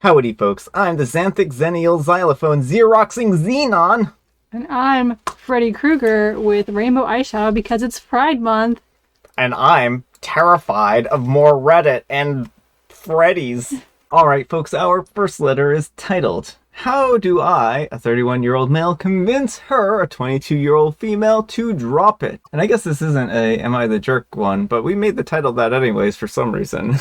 Howdy, folks. I'm the Xanthic Xennial Xylophone Xeroxing Xenon. And I'm Freddy Krueger with Rainbow Eyeshadow because it's Pride Month. And I'm terrified of more Reddit and Freddy's. Alright, folks, our first letter is titled, How do I, a 31-year-old male, convince her, a 22-year-old female, to drop it? And I guess this isn't a Am I the Jerk one, but we made the title that anyways for some reason.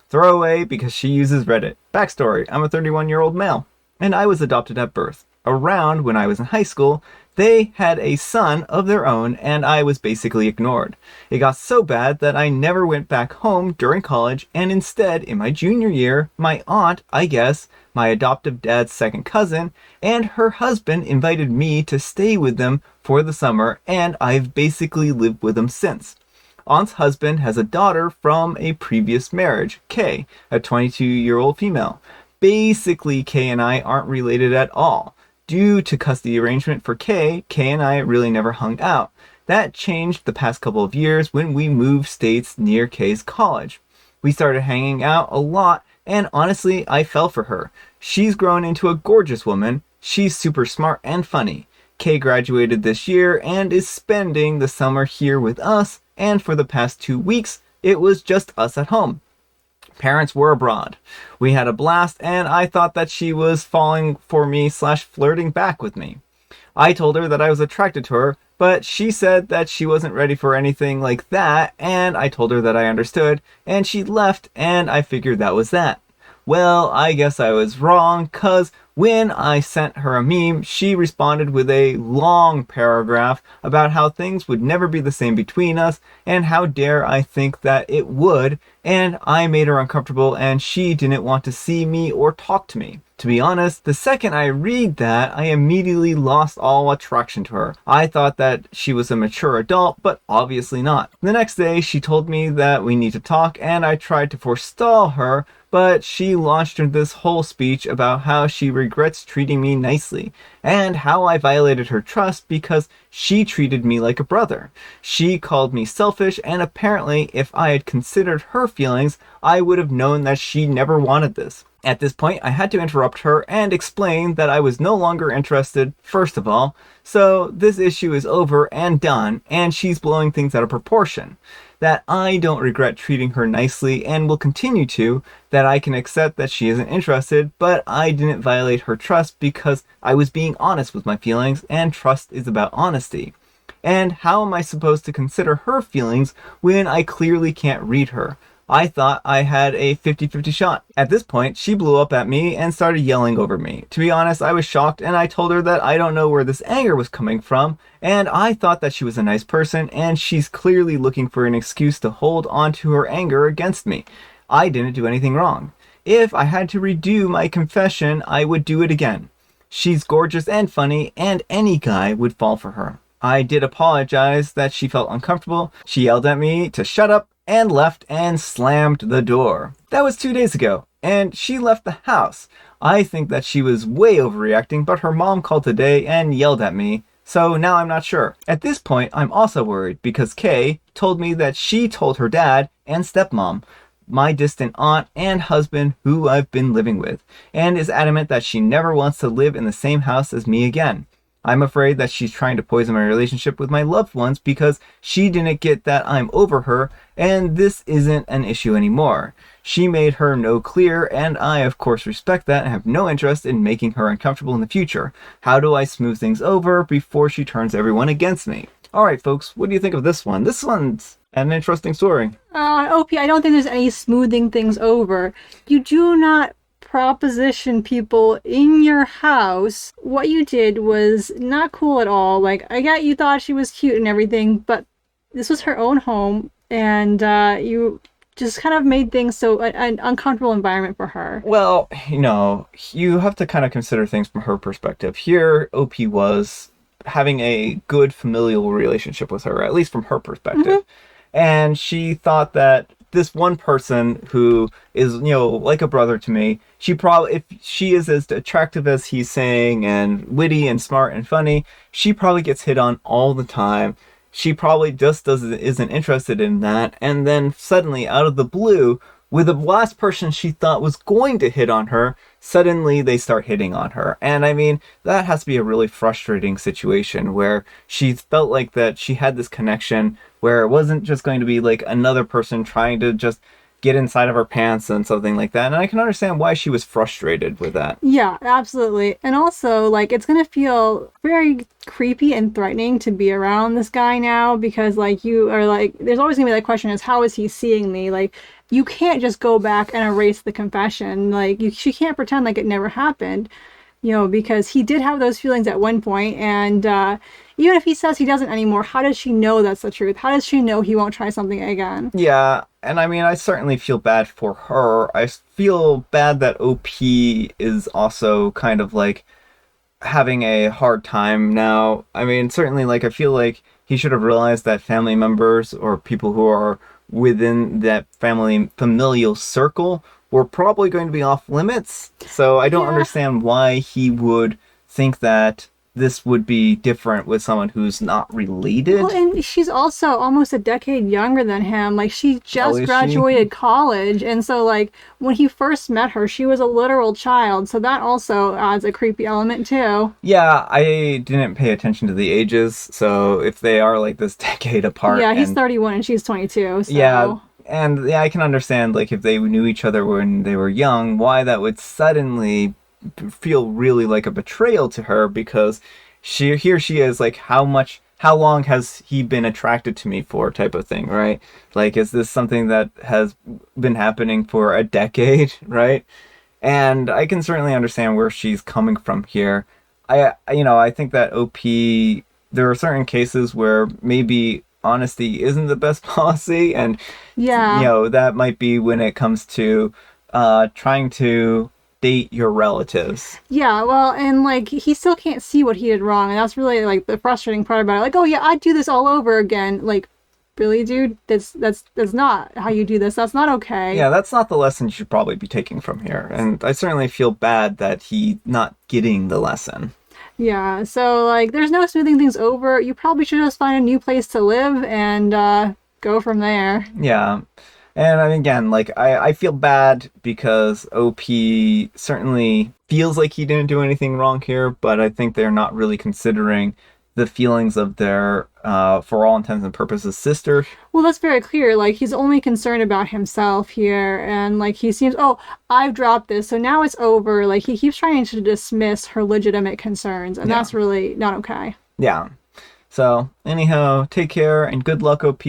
Throwaway because she uses Reddit. Backstory, I'm a 31-year-old male, and I was adopted at birth. Around when I was in high school, they had a son of their own, and I was basically ignored. It got so bad that I never went back home during college, and instead, in my junior year, my aunt, I guess, my adoptive dad's second cousin, and her husband invited me to stay with them for the summer, and I've basically lived with them since. Aunt's husband has a daughter from a previous marriage, Kay, a 22-year-old female. Basically, Kay and I aren't related at all. Due to custody arrangement for Kay and I really never hung out. That changed the past couple of years when we moved states near Kay's college. We started hanging out a lot, and honestly, I fell for her. She's grown into a gorgeous woman. She's super smart and funny. Kay graduated this year and is spending the summer here with us, and for the past 2 weeks, it was just us at home. Parents were abroad. We had a blast, and I thought that she was falling for me / flirting back with me. I told her that I was attracted to her, but she said that she wasn't ready for anything like that, and I told her that I understood, and she left, and I figured that was that. Well, I guess I was wrong, cause when I sent her a meme, she responded with a long paragraph about how things would never be the same between us, and how dare I think that it would, and I made her uncomfortable, and she didn't want to see me or talk to me. To be honest, the second I read that, I immediately lost all attraction to her. I thought that she was a mature adult, but obviously not. The next day, she told me that we need to talk, and I tried to forestall her, but she launched into this whole speech about how she regrets treating me nicely, and how I violated her trust because she treated me like a brother. She called me selfish, and apparently if I had considered her feelings, I would have known that she never wanted this. At this point, I had to interrupt her and explain that I was no longer interested, first of all, so this issue is over and done, and she's blowing things out of proportion. That I don't regret treating her nicely and will continue to, that I can accept that she isn't interested, but I didn't violate her trust because I was being honest with my feelings, and trust is about honesty. And how am I supposed to consider her feelings when I clearly can't read her? I thought I had a 50-50 shot. At this point, she blew up at me and started yelling over me. To be honest, I was shocked, and I told her that I don't know where this anger was coming from, and I thought that she was a nice person, and she's clearly looking for an excuse to hold on to her anger against me. I didn't do anything wrong. If I had to redo my confession, I would do it again. She's gorgeous and funny, and any guy would fall for her. I did apologize that she felt uncomfortable. She yelled at me to shut up, and left and slammed the door. That was 2 days ago, and she left the house. I think that she was way overreacting, but her mom called today and yelled at me, so now I'm not sure. At this point, I'm also worried because Kay told me that she told her dad and stepmom, my distant aunt and husband who I've been living with, and is adamant that she never wants to live in the same house as me again. I'm afraid that she's trying to poison my relationship with my loved ones because she didn't get that I'm over her, and this isn't an issue anymore. She made her no clear, and I of course respect that and have no interest in making her uncomfortable in the future. How do I smooth things over before she turns everyone against me? Alright folks, what do you think of this one? This one's an interesting story. OP, I don't think there's any smoothing things over. You do not proposition people in your house. What you did was not cool at all. Like, I get you thought she was cute and everything, but this was her own home, and you just kind of made things so an uncomfortable environment for her. Well, you have to kind of consider things from her perspective. Here, OP was having a good familial relationship with her, at least from her perspective. Mm-hmm. And she thought that this one person who is, like a brother to me, if she is as attractive as he's saying and witty and smart and funny, she probably gets hit on all the time. She probably just isn't interested in that. And then suddenly, out of the blue, with the last person she thought was going to hit on her, suddenly they start hitting on her. And I mean, that has to be a really frustrating situation where she felt like that she had this connection where it wasn't just going to be like another person trying to just get inside of her pants and something like that. And I can understand why she was frustrated with that. Yeah, absolutely. And also, like, it's gonna feel very creepy and threatening to be around this guy now because, like, you are like, there's always gonna be that question is, how is he seeing me? Like, you can't just go back and erase the confession. Like, she can't pretend like it never happened, because he did have those feelings at one point, and even if he says he doesn't anymore, how does she know that's the truth? How does she know he won't try something again? Yeah, and I mean, I certainly feel bad for her. I feel bad that OP is also kind of like having a hard time now. I mean, certainly, like, I feel like he should have realized that family members or people who are within that familial circle were probably going to be off limits. So I don't understand why he would think that this would be different with someone who's not related. Well, and she's also almost a decade younger than him. Like, she just is graduated college. And so, like, when he first met her, she was a literal child. So that also adds a creepy element, too. Yeah, I didn't pay attention to the ages. So if they are like this decade apart. Yeah, he's 31 and she's 22. So. Yeah. And yeah, I can understand, like, if they knew each other when they were young, why that would suddenly feel really like a betrayal to her, because here she is, like, how long has he been attracted to me for, type of thing, right? Like, is this something that has been happening for a decade, right? And I can certainly understand where she's coming from here. I think that OP, there are certain cases where maybe honesty isn't the best policy, and that might be when it comes to trying to date your relatives. Yeah, well, and like, he still can't see what he did wrong, and that's really like the frustrating part about it. Like, oh yeah, I'd do this all over again. Like, really, dude? That's not how you do this. That's not okay. Yeah, that's not the lesson you should probably be taking from here. And I certainly feel bad that he's not getting the lesson. Yeah, so, like, there's no smoothing things over. You probably should just find a new place to live and go from there. Yeah. And again, like, I feel bad because OP certainly feels like he didn't do anything wrong here, but I think they're not really considering the feelings of their, for all intents and purposes, sister. Well, that's very clear. Like, he's only concerned about himself here, and, like, he seems, oh, I've dropped this, so now it's over. Like, he keeps trying to dismiss her legitimate concerns, and that's really not okay. Yeah. So, anyhow, take care, and good luck, OP.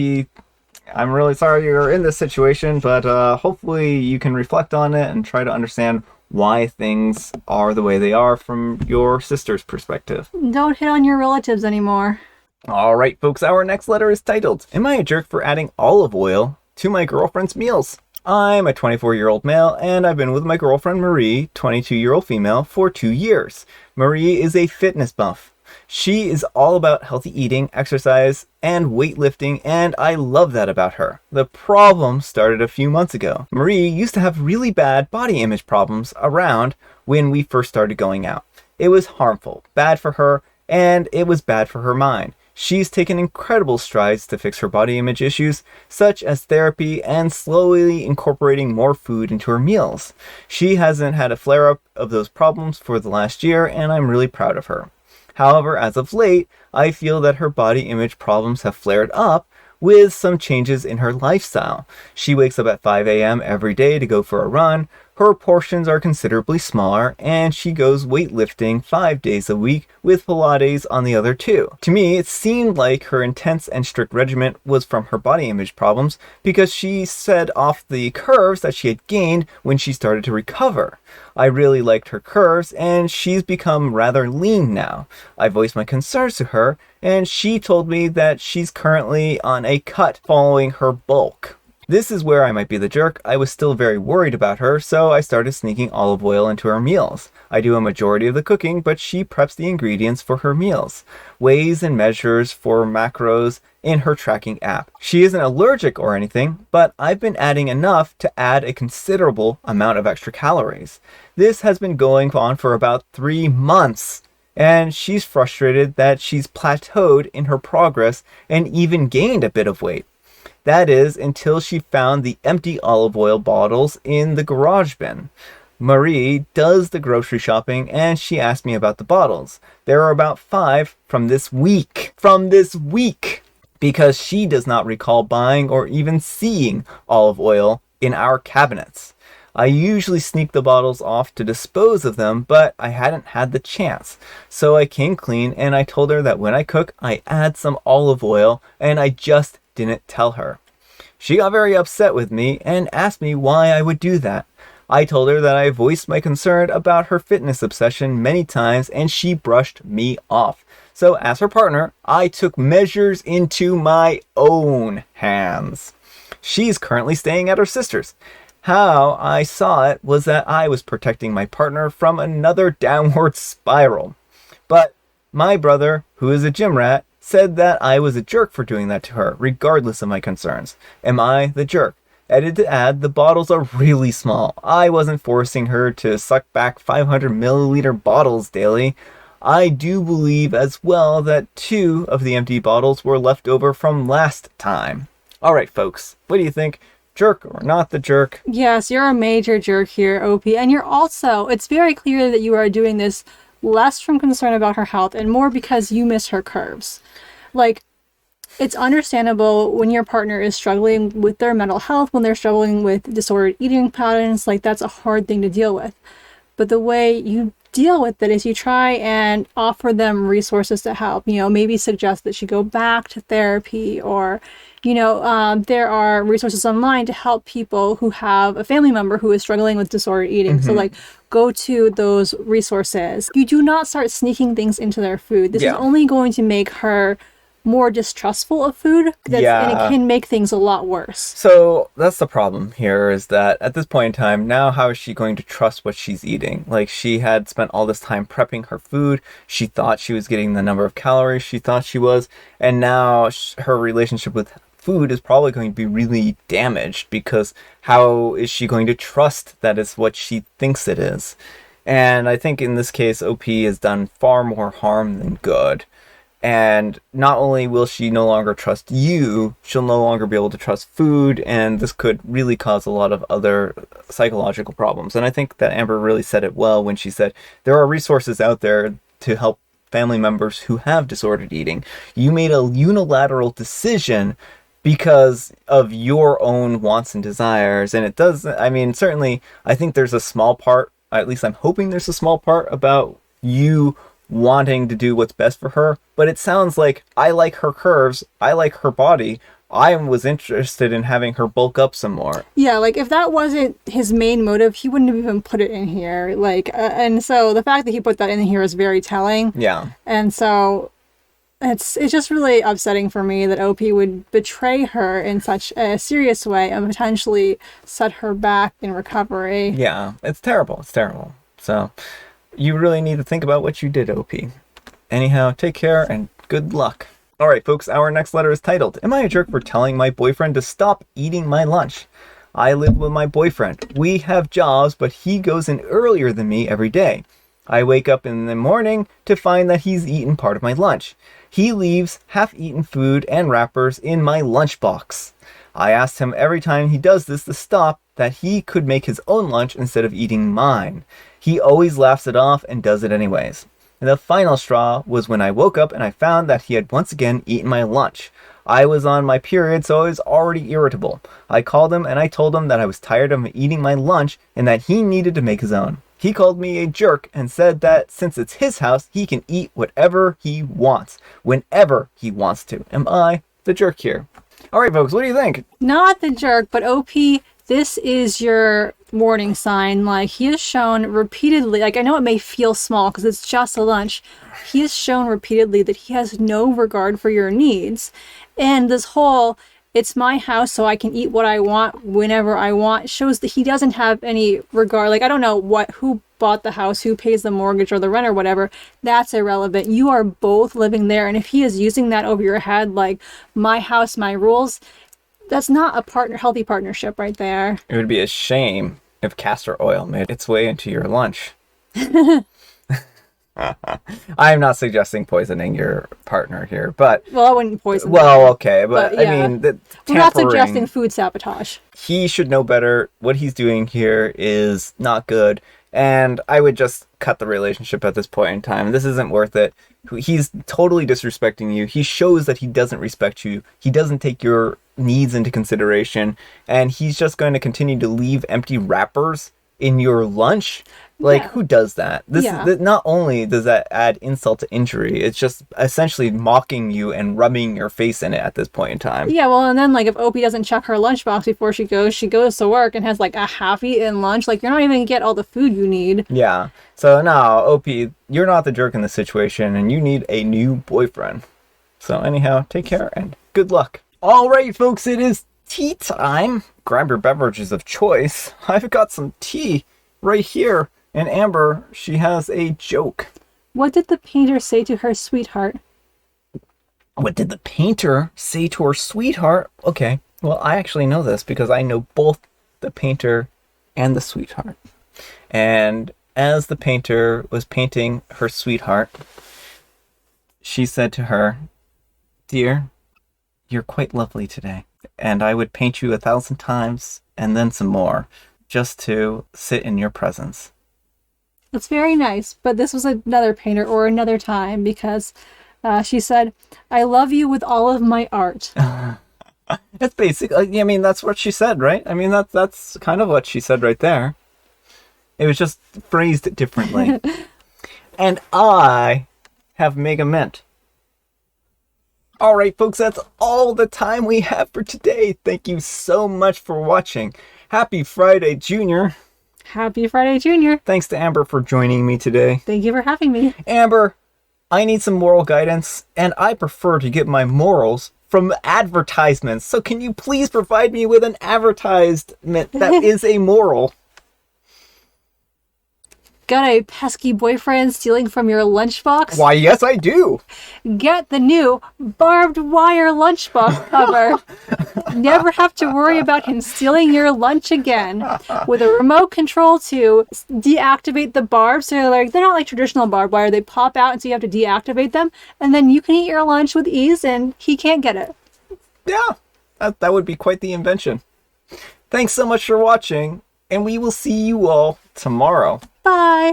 I'm really sorry you're in this situation, but hopefully you can reflect on it and try to understand why things are the way they are from your sister's perspective. Don't hit on your relatives anymore. All right, folks, our next letter is titled, Am I a Jerk for Adding Olive Oil to My Girlfriend's Meals? I'm a 24-year-old male, and I've been with my girlfriend Marie, 22-year-old female, for 2 years. Marie is a fitness buff. She is all about healthy eating, exercise, and weightlifting, and I love that about her. The problem started a few months ago. Marie used to have really bad body image problems around when we first started going out. It was harmful, bad for her, and it was bad for her mind. She's taken incredible strides to fix her body image issues, such as therapy and slowly incorporating more food into her meals. She hasn't had a flare-up of those problems for the last year, and I'm really proud of her. However, as of late, I feel that her body image problems have flared up with some changes in her lifestyle. She wakes up at 5 a.m. every day to go for a run, her portions are considerably smaller, and she goes weightlifting 5 days a week with Pilates on the other 2. To me, it seemed like her intense and strict regimen was from her body image problems because she said off the curves that she had gained when she started to recover. I really liked her curves, and she's become rather lean now. I voiced my concerns to her, and she told me that she's currently on a cut following her bulk. This is where I might be the jerk. I was still very worried about her, so I started sneaking olive oil into her meals. I do a majority of the cooking, but she preps the ingredients for her meals, weighs and measures for macros in her tracking app. She isn't allergic or anything, but I've been adding enough to add a considerable amount of extra calories. This has been going on for about 3 months, and she's frustrated that she's plateaued in her progress and even gained a bit of weight. That is, until she found the empty olive oil bottles in the garage bin. Marie does the grocery shopping and she asked me about the bottles. There are about 5 from this week. From this week! Because she does not recall buying or even seeing olive oil in our cabinets. I usually sneak the bottles off to dispose of them, but I hadn't had the chance. So I came clean and I told her that when I cook, I add some olive oil and I just didn't tell her. She got very upset with me and asked me why I would do that. I told her that I voiced my concern about her fitness obsession many times and she brushed me off. So as her partner, I took measures into my own hands. She's currently staying at her sister's. How I saw it was that I was protecting my partner from another downward spiral. But my brother, who is a gym rat, said that I was a jerk for doing that to her, regardless of my concerns. Am I the jerk? Added to add, the bottles are really small. I wasn't forcing her to suck back 500 milliliter bottles daily. I do believe as well that 2 of the empty bottles were left over from last time. Alright folks, what do you think? Jerk or not the jerk? Yes, you're a major jerk here, OP. And you're also, it's very clear that you are doing this less from concern about her health and more because you miss her curves. Like, it's understandable when your partner is struggling with their mental health, when they're struggling with disordered eating patterns, like that's a hard thing to deal with. But the way you deal with it is you try and offer them resources to help, maybe suggest that she go back to therapy or, there are resources online to help people who have a family member who is struggling with disordered eating. So like go to those resources. You do not start sneaking things into their food. This is only going to make her more distrustful of food, and it can make things a lot worse. So that's the problem here, is that at this point in time, now how is she going to trust what she's eating? Like, she had spent all this time prepping her food. She thought she was getting the number of calories she thought she was. And now her relationship with food is probably going to be really damaged, because how is she going to trust that it's what she thinks it is? And I think in this case, OP has done far more harm than good. And not only will she no longer trust you, she'll no longer be able to trust food, and this could really cause a lot of other psychological problems. And I think that Amber really said it well when she said, there are resources out there to help family members who have disordered eating. You made a unilateral decision because of your own wants and desires. And it does, certainly, I think there's a small part, at least I'm hoping there's a small part about you wanting to do what's best for her, but it sounds like I like her curves, I like her body, I was interested in having her bulk up some more. Yeah, like if that wasn't his main motive, he wouldn't have even put it in here. And so the fact that he put that in here is very telling. Yeah. And so it's just really upsetting for me that OP would betray her in such a serious way and potentially set her back in recovery. Yeah, it's terrible. It's terrible. So you really need to think about what you did, OP. Anyhow, take care and good luck. Alright folks, our next letter is titled, Am I a jerk for telling my boyfriend to stop eating my lunch? I live with my boyfriend. We have jobs, but he goes in earlier than me every day. I wake up in the morning to find that he's eaten part of my lunch. He leaves half-eaten food and wrappers in my lunchbox. I asked him every time he does this to stop, that he could make his own lunch instead of eating mine. He always laughs it off and does it anyways. And the final straw was when I woke up and I found that he had once again eaten my lunch. I was on my period, so I was already irritable. I called him and I told him that I was tired of eating my lunch and that he needed to make his own. He called me a jerk and said that since it's his house, he can eat whatever he wants, whenever he wants to. Am I the jerk here? Alright folks, what do you think? Not the jerk, but OP, this is your warning sign. Like, he has shown repeatedly, like, I know it may feel small because it's just a lunch. He has shown repeatedly that he has no regard for your needs. And this whole, it's my house so I can eat what I want whenever I want, shows that he doesn't have any regard. Like, I don't know who bought the house, who pays the mortgage or the rent or whatever. That's irrelevant. You are both living there. And if he is using that over your head, like, my house, my rules, that's not a healthy partnership right there. It would be a shame if castor oil made its way into your lunch. I'm not suggesting poisoning your partner here, but Well, I wouldn't poison well, them, okay, but yeah. I mean, the We're not tampering. suggesting food sabotage. He should know better. What he's doing here is not good, and I would just cut the relationship at this point in time. This isn't worth it. He's totally disrespecting you. He shows that he doesn't respect you. He doesn't take your needs into consideration, and he's just going to continue to leave empty wrappers in your lunch. Like, Yeah. who does that? This Yeah. not only does that add insult to injury, it's just essentially mocking you and rubbing your face in it at this point in time. Yeah, well, and then, like, if Opie doesn't check her lunchbox before she goes to work and has, like, a half-eaten lunch. Like, you're not even gonna get all the food you need. Yeah. So now, OP, you're not the jerk in this situation, and you need a new boyfriend. So anyhow, take care and good luck. All right, folks, it is tea time. Grab your beverages of choice. I've got some tea right here. And Amber, she has a joke. What did the painter say to her sweetheart? What did the painter say to her sweetheart? Okay, well, I actually know this because I know both the painter and the sweetheart. And as the painter was painting her sweetheart, she said to her, "Dear, you're quite lovely today, and I would paint you 1,000 times and then some more just to sit in your presence." It's very nice, but this was another painter or another time because she said, "I love you with all of my art." That's basically, I mean, that's what she said, right? I mean, that's kind of what she said right there. It was just phrased differently. And I have Mega Mint. All right, folks, that's all the time we have for today. Thank you so much for watching. Happy Friday, Junior. Happy Friday, Junior. Thanks to Amber for joining me today. Thank you for having me. Amber, I need some moral guidance, and I prefer to get my morals from advertisements. So can you please provide me with an advertisement that is a moral? Got a pesky boyfriend stealing from your lunchbox? Why, yes, I do. Get the new barbed wire lunchbox cover. Never have to worry about him stealing your lunch again. With a remote control to deactivate the barbs. So they're not like traditional barbed wire. They pop out and so you have to deactivate them. And then you can eat your lunch with ease and he can't get it. Yeah, that would be quite the invention. Thanks so much for watching, and we will see you all tomorrow. Bye.